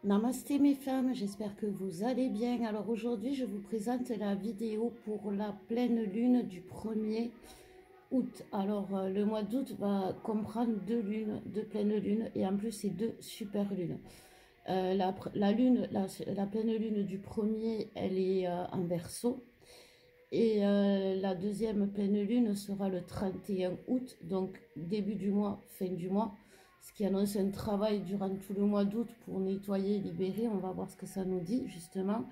Namasté mes femmes, j'espère que vous allez bien. Alors aujourd'hui, je vous présente la vidéo pour la pleine lune du 1er août. Alors le mois d'août va comprendre deux lunes, deux pleines lunes et en plus c'est deux super lunes. La pleine lune du 1er, elle est en Verseau. Et la deuxième pleine lune sera le 31 août, donc début du mois, fin du mois, ce qui annonce un travail durant tout le mois d'août pour nettoyer, libérer. On va voir ce que ça nous dit justement.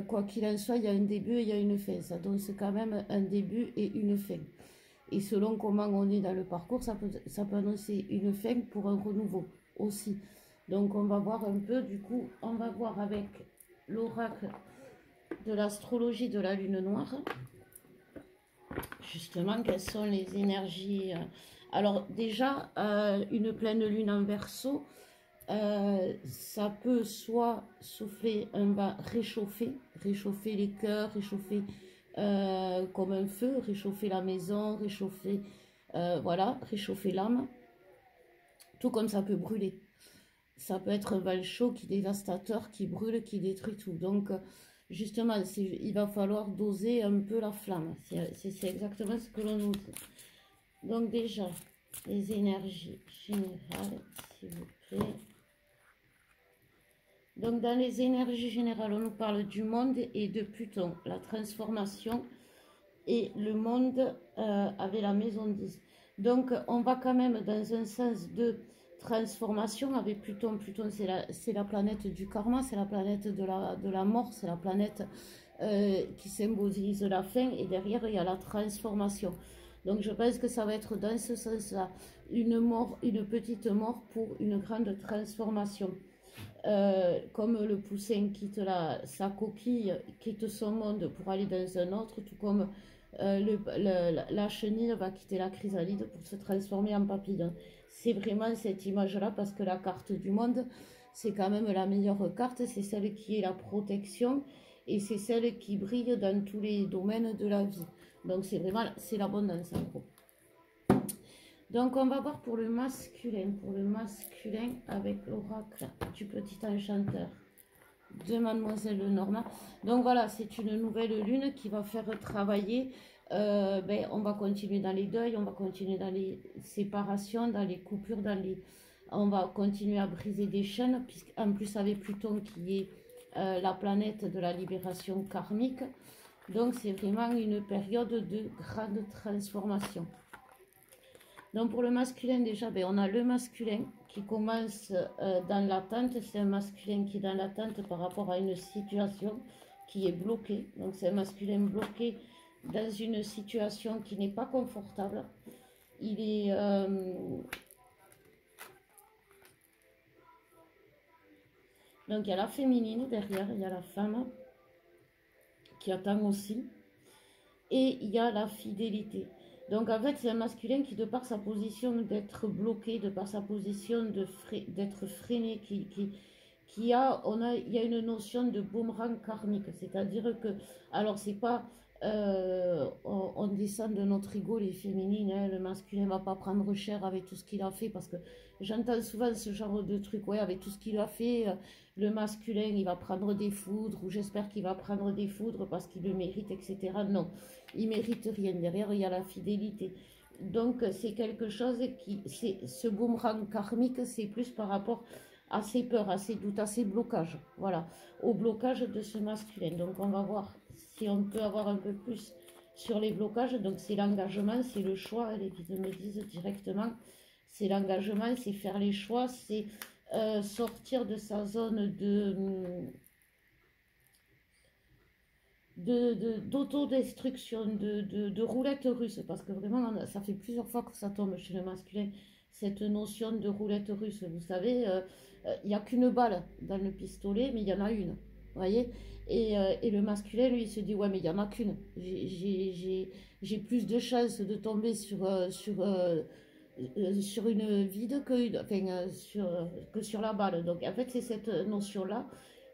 Quoi qu'il en soit, il y a un début et il y a une fin. Ça donne quand même un début et une fin. Et selon comment on est dans le parcours, ça peut annoncer une fin pour un renouveau aussi. Donc on va voir un peu, du coup, on va voir avec l'oracle de l'astrologie de la lune noire, justement, quelles sont les énergies. Alors déjà, une pleine lune en Verseau, ça peut soit souffler un vent réchauffer les cœurs, réchauffer comme un feu, réchauffer la maison, réchauffer, voilà, réchauffer l'âme, tout comme ça peut brûler. Ça peut être un vent chaud qui est dévastateur, qui brûle, qui détruit tout. Donc, justement, il va falloir doser un peu la flamme. C'est exactement ce que l'on nous dit. Donc déjà, les énergies générales, s'il vous plaît. Donc dans les énergies générales, on nous parle du monde et de Pluton, la transformation et le monde avec la maison 10. Donc on va quand même dans un sens de transformation avec Pluton. Pluton, c'est la planète du karma, c'est la planète de la mort, c'est la planète qui symbolise la fin, et derrière il y a la transformation. Donc je pense que ça va être dans ce sens-là, une mort, une petite mort pour une grande transformation. Comme le poussin quitte sa coquille, quitte son monde pour aller dans un autre, tout comme la chenille va quitter la chrysalide pour se transformer en papillon. C'est vraiment cette image-là, parce que la carte du monde, c'est quand même la meilleure carte, c'est celle qui est la protection, et c'est celle qui brille dans tous les domaines de la vie. Donc c'est vraiment, c'est l'abondance en gros. Donc on va voir pour le masculin avec l'oracle du petit enchanteur de Mademoiselle Norma. Donc voilà, c'est une nouvelle lune qui va faire travailler. On va continuer dans les deuils, on va continuer dans les séparations, dans les coupures, on va continuer à briser des chaînes, puisqu'en plus avec Pluton qui est la planète de la libération karmique. Donc c'est vraiment une période de grande transformation. Donc pour le masculin déjà, on a le masculin qui commence dans l'attente. C'est un masculin qui est dans l'attente par rapport à une situation qui est bloquée. Donc c'est un masculin bloqué dans une situation qui n'est pas confortable. Il est... Donc il y a la féminine derrière, il y a la femme qui attend aussi. Et il y a la fidélité. Donc en fait, c'est un masculin qui, de par sa position d'être bloqué, de par sa position d'être freiné, il y a une notion de boomerang karmique. C'est-à-dire que, alors c'est pas, on descend de notre ego les féminines, hein, le masculin ne va pas prendre cher avec tout ce qu'il a fait, parce que j'entends souvent ce genre de truc, ouais, avec tout ce qu'il a fait, le masculin il va prendre des foudres, ou j'espère qu'il va prendre des foudres parce qu'il le mérite, etc. Non, il mérite rien. Derrière il y a la fidélité. Donc c'est quelque chose qui, ce boomerang karmique, c'est plus par rapport à ses peurs, à ses doutes, à ses blocages, voilà, au blocage de ce masculin. Donc on va voir si on peut avoir un peu plus sur les blocages. Donc c'est l'engagement, c'est le choix, les guides me disent directement, c'est l'engagement, c'est faire les choix, c'est sortir de sa zone d'autodestruction, de roulette russe, parce que vraiment ça fait plusieurs fois que ça tombe chez le masculin, cette notion de roulette russe. Vous savez, il n'y a qu'une balle dans le pistolet, mais il y en a une, vous voyez, et le masculin, lui, il se dit, ouais, mais il n'y en a qu'une, j'ai plus de chances de tomber sur une vide que sur la balle. Donc en fait, c'est cette notion-là,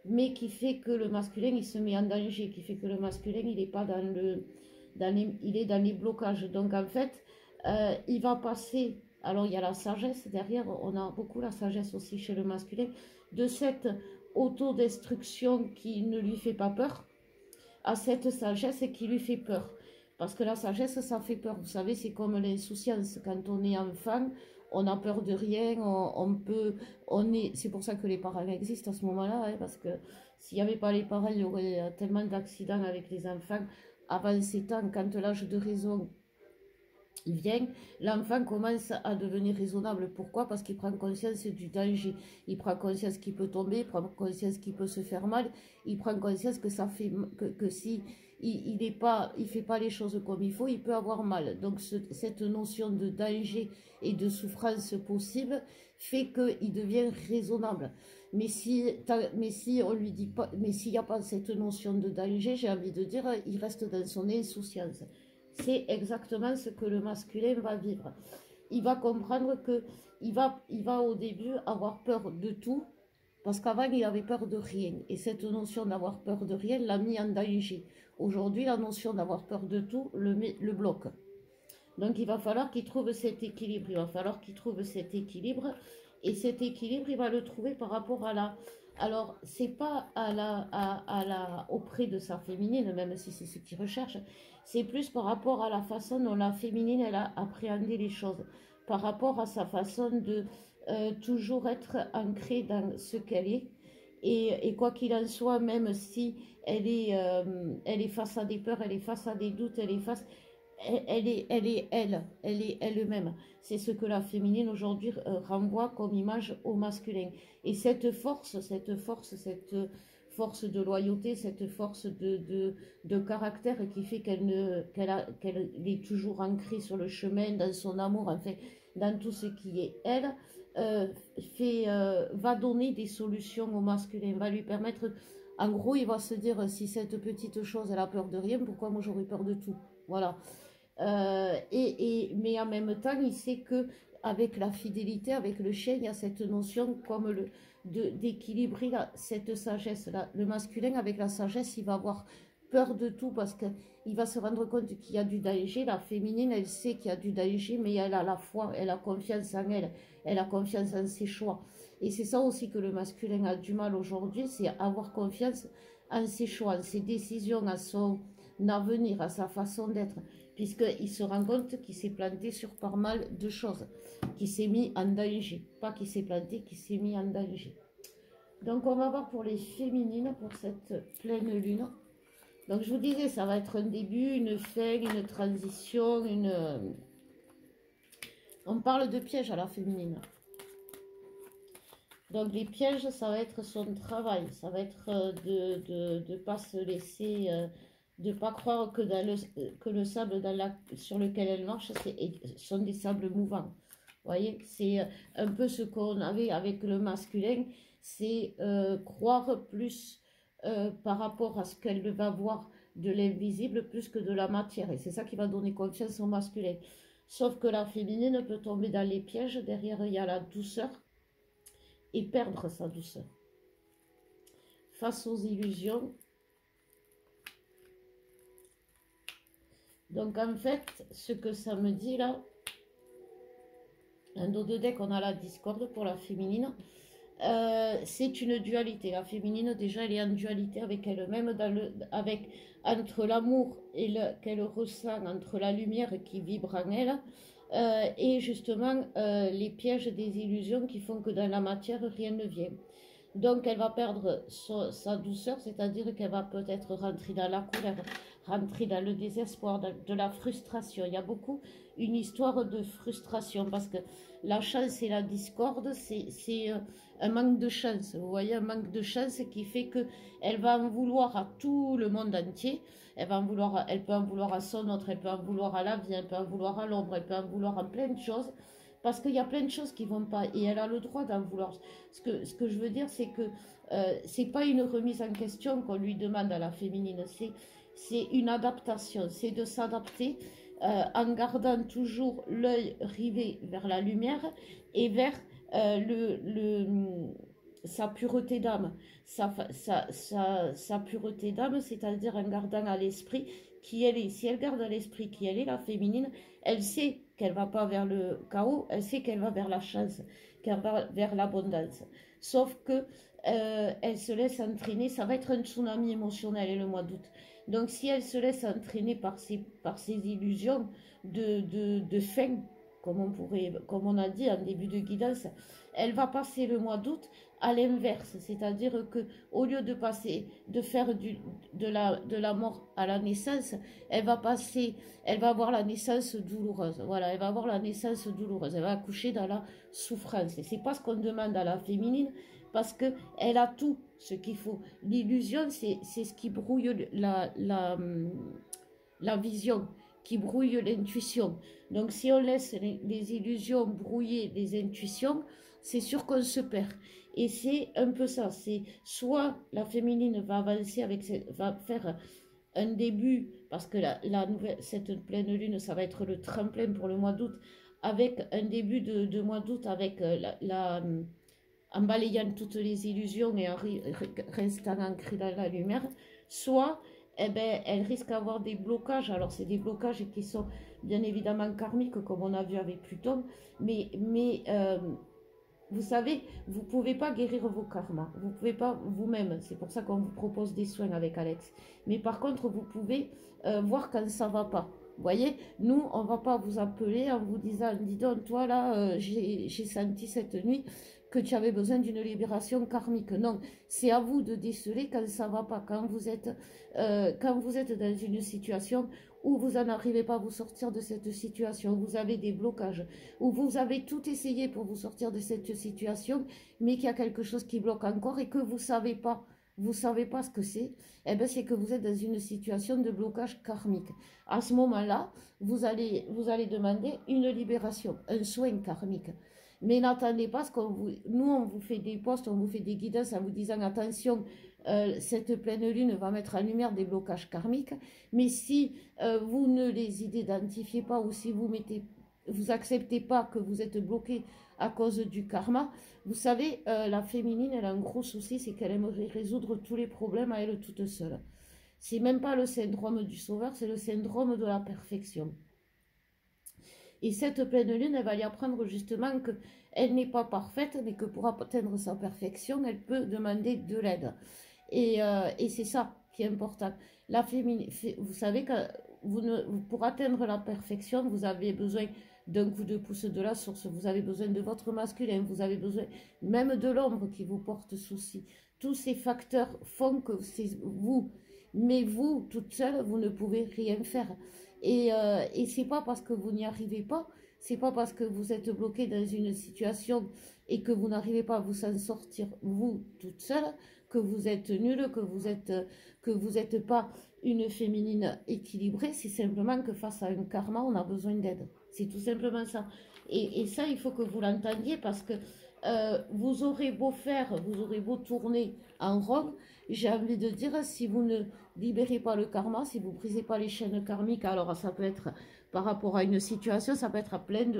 mais qui fait que le masculin, il se met en danger, qui fait que le masculin, il est pas il est dans les blocages. Donc en fait, il va passer Alors il y a la sagesse derrière, on a beaucoup la sagesse aussi chez le masculin, de cette autodestruction qui ne lui fait pas peur, à cette sagesse qui lui fait peur. Parce que la sagesse, ça fait peur. Vous savez, c'est comme l'insouciance. Quand on est enfant, on a peur de rien, c'est pour ça que les parents existent à ce moment-là, hein, parce que s'il n'y avait pas les parents, il y aurait tellement d'accidents avec les enfants. Avant ces temps, quand l'âge de raison il vient, l'enfant commence à devenir raisonnable. Pourquoi? Parce qu'il prend conscience du danger. Il prend conscience qu'il peut tomber, il prend conscience qu'il peut se faire mal, il prend conscience que ça fait que si il fait pas les choses comme il faut, il peut avoir mal. Donc cette notion de danger et de souffrance possible fait qu'il devient raisonnable. Mais si on lui dit pas, mais s'il n'y a pas cette notion de danger, j'ai envie de dire, il reste dans son insouciance. C'est exactement ce que le masculin va vivre. Il va comprendre que il va au début avoir peur de tout, parce qu'avant il avait peur de rien. Et cette notion d'avoir peur de rien l'a mis en danger. Aujourd'hui, la notion d'avoir peur de tout le bloque. Donc il va falloir qu'il trouve cet équilibre. Il va falloir qu'il trouve cet équilibre. Et cet équilibre, il va le trouver par rapport à la... Alors, c'est pas auprès de sa féminine, même si c'est ce qu'il recherche, c'est plus par rapport à la façon dont la féminine, elle a appréhendé les choses, par rapport à sa façon de toujours être ancrée dans ce qu'elle est. Et quoi qu'il en soit, même si elle est face à des peurs, elle est face à des doutes, elle est face elle est elle-même. C'est ce que la féminine aujourd'hui renvoie comme image au masculin. Et cette force de loyauté, cette force de caractère qui fait qu'elle est toujours ancrée sur le chemin, dans son amour, enfin, dans tout ce qui est elle, va donner des solutions au masculin, va lui permettre, en gros, il va se dire, si cette petite chose, elle a peur de rien, pourquoi moi j'aurais peur de tout? Voilà. Mais en même temps, il sait que avec la fidélité, avec le chien, il y a cette notion comme d'équilibrer cette sagesse-là. Le masculin, avec la sagesse, il va avoir peur de tout parce qu'il va se rendre compte qu'il y a du danger. La féminine, elle sait qu'il y a du danger, mais elle a la foi, elle a confiance en elle, elle a confiance en ses choix. Et c'est ça aussi que le masculin a du mal aujourd'hui, c'est avoir confiance en ses choix, en ses décisions, à son avenir, à sa façon d'être, puisqu'il se rend compte qu'il s'est planté sur pas mal de choses, qu'il s'est mis en danger, pas qu'il s'est planté, qu'il s'est mis en danger. Donc on va voir pour les féminines, pour cette pleine lune. Donc je vous disais, ça va être un début, une fin, une transition, on parle de pièges à la féminine. Donc les pièges, ça va être son travail, ça va être de ne pas se laisser... de ne pas croire que le sable sur lequel elle marche sont des sables mouvants. Vous voyez, c'est un peu ce qu'on avait avec le masculin, c'est croire plus par rapport à ce qu'elle va voir de l'invisible plus que de la matière. Et c'est ça qui va donner confiance au masculin. Sauf que la féminine peut tomber dans les pièges, derrière il y a la douceur, et perdre sa douceur. Face aux illusions. Donc en fait, ce que ça me dit là, un dos de deck, on a la discorde pour la féminine. C'est une dualité. La féminine, déjà, elle est en dualité avec elle-même, entre l'amour qu'elle ressent, entre la lumière qui vibre en elle, et justement les pièges des illusions qui font que dans la matière, rien ne vient. Donc elle va perdre sa douceur, c'est-à-dire qu'elle va peut-être rentrer dans la colère, rentrer dans le désespoir, de la frustration. Il y a beaucoup une histoire de frustration parce que la chance et la discorde, c'est un manque de chance. Vous voyez, un manque de chance qui fait qu'elle va en vouloir à tout le monde entier. Elle peut en vouloir à son autre, elle peut en vouloir à la vie, elle peut en vouloir à l'ombre, elle peut en vouloir à plein de choses. Parce qu'il y a plein de choses qui ne vont pas et elle a le droit d'en vouloir. Ce que je veux dire, c'est que c'est pas une remise en question qu'on lui demande à la féminine, c'est une adaptation, c'est de s'adapter en gardant toujours l'œil rivé vers la lumière et vers sa pureté d'âme, sa pureté d'âme, c'est-à-dire en gardant à l'esprit qui elle est. Si elle garde à l'esprit qui elle est, la féminine, elle sait qu'elle va pas vers le chaos, elle sait qu'elle va vers la chance, qu'elle va vers l'abondance. Sauf que elle se laisse entraîner, ça va être un tsunami émotionnel et le mois d'août. Donc si elle se laisse entraîner par ses illusions de fin, comme on a dit en début de guidance, elle va passer le mois d'août à l'inverse, c'est-à-dire que au lieu de faire de la mort à la naissance, elle va avoir la naissance douloureuse. Voilà, elle va avoir la naissance douloureuse. Elle va accoucher dans la souffrance. Et c'est pas ce qu'on demande à la féminine, parce que elle a tout ce qu'il faut. L'illusion, c'est ce qui brouille la vision, qui brouille l'intuition. Donc si on laisse les illusions brouiller les intuitions, c'est sûr qu'on se perd. Et c'est un peu ça, c'est soit la féminine va avancer va faire un début, parce que cette pleine lune, ça va être le tremplin pour le mois d'août, avec un début de mois d'août, avec en balayant toutes les illusions et en restant ancrée dans la lumière, soit eh ben, elle risque d'avoir des blocages. Alors c'est des blocages qui sont bien évidemment karmiques, comme on a vu avec Pluton, mais vous savez, vous ne pouvez pas guérir vos karmas, vous ne pouvez pas vous-même, c'est pour ça qu'on vous propose des soins avec Alex. Mais par contre, vous pouvez voir quand ça ne va pas. Vous voyez, nous, on ne va pas vous appeler en vous disant, dis donc, toi là, j'ai senti cette nuit que tu avais besoin d'une libération karmique. Non, c'est à vous de déceler quand ça ne va pas, quand vous êtes dans une situation où vous n'en arrivez pas à vous sortir de cette situation, vous avez des blocages, où vous avez tout essayé pour vous sortir de cette situation, mais qu'il y a quelque chose qui bloque encore et que vous savez pas ce que c'est, eh ben c'est que vous êtes dans une situation de blocage karmique. À ce moment-là, vous allez demander une libération, un soin karmique. Mais n'attendez pas, nous on vous fait des posts, on vous fait des guidances en vous disant attention, cette pleine lune va mettre en lumière des blocages karmiques, mais si vous ne les identifiez pas ou si vous acceptez pas que vous êtes bloqué à cause du karma, vous savez, la féminine, elle a un gros souci, c'est qu'elle aimerait résoudre tous les problèmes à elle toute seule. C'est même pas le syndrome du sauveur, c'est le syndrome de la perfection. Et cette pleine lune, elle va lui apprendre justement qu'elle n'est pas parfaite, mais que pour atteindre sa perfection, elle peut demander de l'aide. Et c'est ça qui est important. La féminine, vous savez que pour atteindre la perfection, vous avez besoin d'un coup de pouce de la source, vous avez besoin de votre masculin, vous avez besoin même de l'ombre qui vous porte souci. Tous ces facteurs font que c'est vous. Mais vous, toute seule, vous ne pouvez rien faire. Et c'est pas parce que vous n'y arrivez pas, c'est pas parce que vous êtes bloqué dans une situation et que vous n'arrivez pas à vous en sortir, vous, toute seule, que vous êtes nulle, que vous êtes pas une féminine équilibrée, c'est simplement que face à un karma, on a besoin d'aide. C'est tout simplement ça. Et ça, il faut que vous l'entendiez parce que vous aurez beau tourner en rond, j'ai envie de dire, si vous ne libérez pas le karma, si vous ne brisez pas les chaînes karmiques, alors ça peut être par rapport à une situation, ça peut être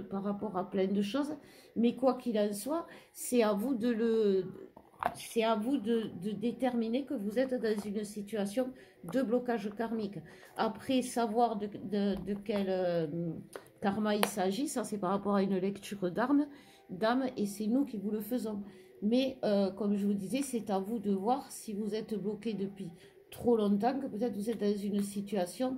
par rapport à plein de choses, mais quoi qu'il en soit, c'est à vous de déterminer que vous êtes dans une situation de blocage karmique. Après, savoir de quel karma il s'agit, ça c'est par rapport à une lecture d'âme, et c'est nous qui vous le faisons. Mais comme je vous disais, c'est à vous de voir si vous êtes bloqué depuis trop longtemps, que peut-être vous êtes dans une situation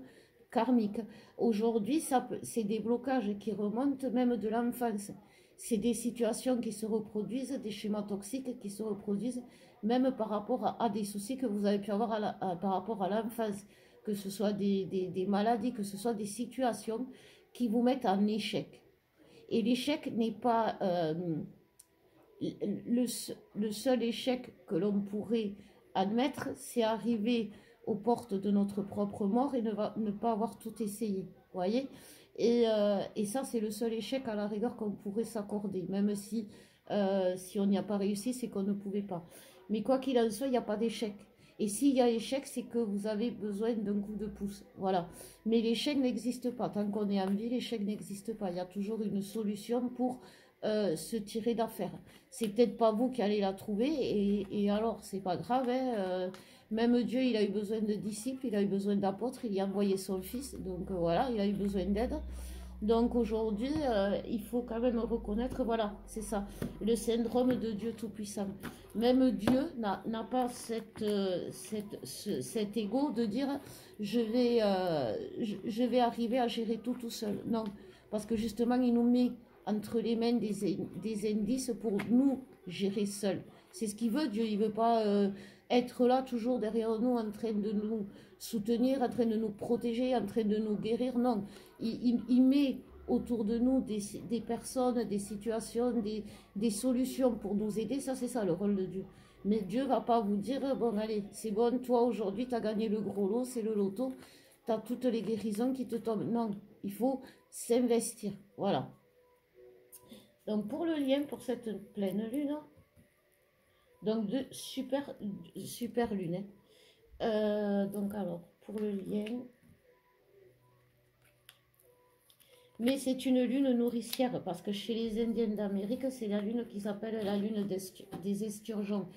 karmique. Aujourd'hui, c'est des blocages qui remontent même de l'enfance. C'est des situations qui se reproduisent, des schémas toxiques qui se reproduisent, même par rapport à des soucis que vous avez pu avoir par rapport à l'enfance, que ce soit des maladies, que ce soit des situations qui vous mettent en échec. Et l'échec n'est pas le seul échec que l'on pourrait admettre, c'est arriver aux portes de notre propre mort et ne pas avoir tout essayé. Vous voyez ? Et ça, c'est le seul échec à la rigueur qu'on pourrait s'accorder, même si on n'y a pas réussi, c'est qu'on ne pouvait pas. Mais quoi qu'il en soit, il n'y a pas d'échec. Et s'il y a échec, c'est que vous avez besoin d'un coup de pouce. Voilà. Mais l'échec n'existe pas. Tant qu'on est en vie, l'échec n'existe pas. Il y a toujours une solution pour se tirer d'affaire. C'est peut-être pas vous qui allez la trouver, et alors, c'est pas grave, hein, même Dieu, il a eu besoin de disciples, il a eu besoin d'apôtres, il y a envoyé son fils, donc voilà, il a eu besoin d'aide. Donc aujourd'hui, il faut quand même reconnaître, voilà, c'est ça, le syndrome de Dieu Tout-Puissant. Même Dieu n'a pas cet ego de dire je vais arriver à gérer tout seul. Non, parce que justement, il nous met entre les mains des indices pour nous gérer seuls. C'est ce qu'il veut, Dieu. Il ne veut pas être là toujours derrière nous en train de nous soutenir, en train de nous protéger, en train de nous guérir. Non, il met autour de nous des personnes, des situations, des solutions pour nous aider. Ça, c'est ça le rôle de Dieu. Mais Dieu ne va pas vous dire, bon, allez, c'est bon, toi aujourd'hui, tu as gagné le gros lot, c'est le loto, tu as toutes les guérisons qui te tombent. Non, il faut s'investir. Voilà. Donc, pour le lien, pour cette pleine lune, donc de super lune. Donc, alors, pour le lien... Mais c'est une lune nourricière, parce que chez les Indiens d'Amérique, c'est la lune qui s'appelle la lune des esturgeons.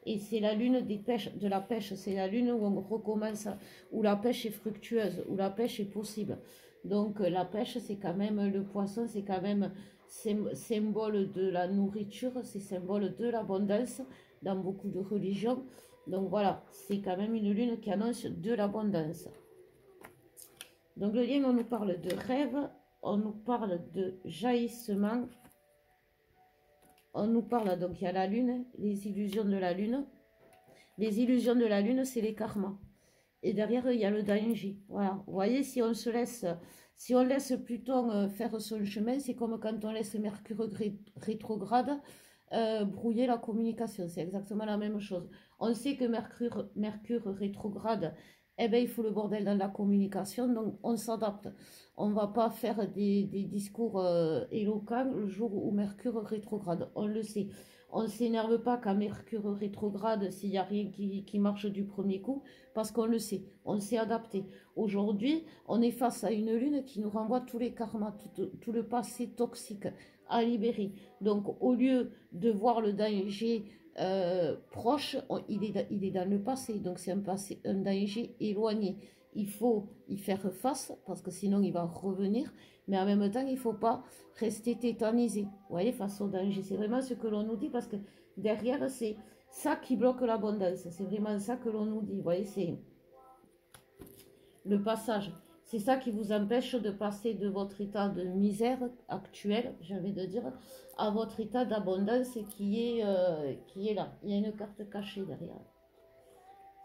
Et c'est la lune de la pêche, c'est la lune où on recommence, où la pêche est fructueuse, où la pêche est possible. Donc la pêche, c'est quand même, le poisson, c'est quand même symbole de la nourriture, c'est symbole de l'abondance dans beaucoup de religions. Donc voilà, c'est quand même une lune qui annonce de l'abondance. Donc le lien, on nous parle de rêve, on nous parle de jaillissement, on nous parle, donc il y a la lune, les illusions de la lune. Les illusions de la lune, c'est les karmas. Et derrière, il y a le danger. Voilà. Vous voyez, si on laisse Pluton faire son chemin, c'est comme quand on laisse Mercure rétrograde brouiller la communication. C'est exactement la même chose. On sait que Mercure rétrograde, eh ben, il faut le bordel dans la communication, donc on s'adapte. On ne va pas faire des discours éloquents le jour où Mercure rétrograde, on le sait. On ne s'énerve pas qu'à Mercure rétrograde s'il n'y a rien qui marche du premier coup, parce qu'on le sait, on s'est adapté. Aujourd'hui, on est face à une lune qui nous renvoie tous les karmas, tout le passé toxique à libérer. Donc au lieu de voir le danger proche, il est dans le passé, donc c'est un danger éloigné. Il faut y faire face, parce que sinon il va revenir, mais en même temps, il ne faut pas rester tétanisé, vous voyez, face au danger. C'est vraiment ce que l'on nous dit, parce que derrière, c'est ça qui bloque l'abondance. C'est vraiment ça que l'on nous dit, vous voyez, c'est le passage. C'est ça qui vous empêche de passer de votre état de misère actuel, j'ai envie de dire, à votre état d'abondance qui est là. Il y a une carte cachée derrière.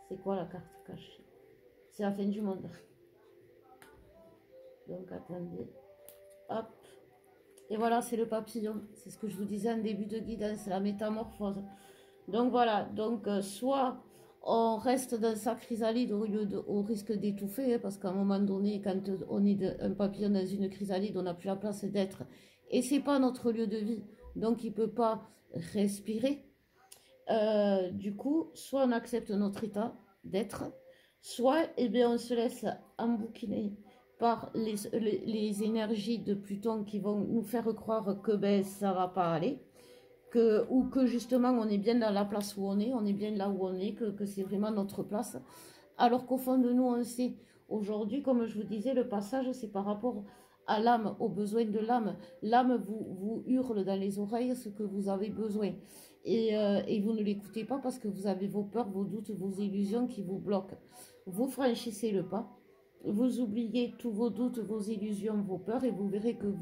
C'est quoi la carte cachée? C'est la fin du monde. Donc attendez. Hop. Et voilà, c'est le papillon. C'est ce que je vous disais en début de guidance, la métamorphose. Donc voilà. Donc soit on reste dans sa chrysalide au risque d'étouffer, hein, parce qu'à un moment donné, quand on est un papillon dans une chrysalide, on n'a plus la place d'être. Et c'est pas notre lieu de vie. Donc il ne peut pas respirer. Du coup, soit on accepte notre état d'être, soit eh bien, on se laisse embouquiner par les énergies de Pluton qui vont nous faire croire que ben, ça ne va pas aller, ou que justement on est bien dans la place où on est bien là où on est, que c'est vraiment notre place, alors qu'au fond de nous on sait. Aujourd'hui, comme je vous disais, le passage c'est par rapport à l'âme, aux besoins de l'âme. L'âme vous hurle dans les oreilles ce que vous avez besoin. Et vous ne l'écoutez pas parce que vous avez vos peurs, vos doutes, vos illusions qui vous bloquent. Vous franchissez le pas, vous oubliez tous vos doutes, vos illusions, vos peurs, et vous verrez que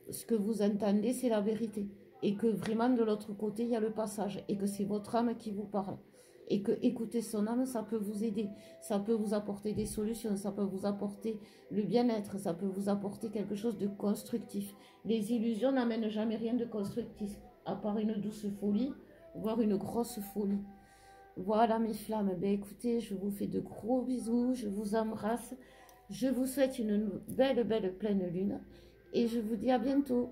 ce que vous entendez, c'est la vérité. Et que vraiment de l'autre côté, il y a le passage. Et que c'est votre âme qui vous parle. Et que écouter son âme, ça peut vous aider. Ça peut vous apporter des solutions. Ça peut vous apporter le bien-être. Ça peut vous apporter quelque chose de constructif. Les illusions n'amènent jamais rien de constructif. À part une douce folie, voire une grosse folie. Voilà mes flammes. Ben écoutez, je vous fais de gros bisous. Je vous embrasse. Je vous souhaite une belle pleine lune. Et je vous dis à bientôt.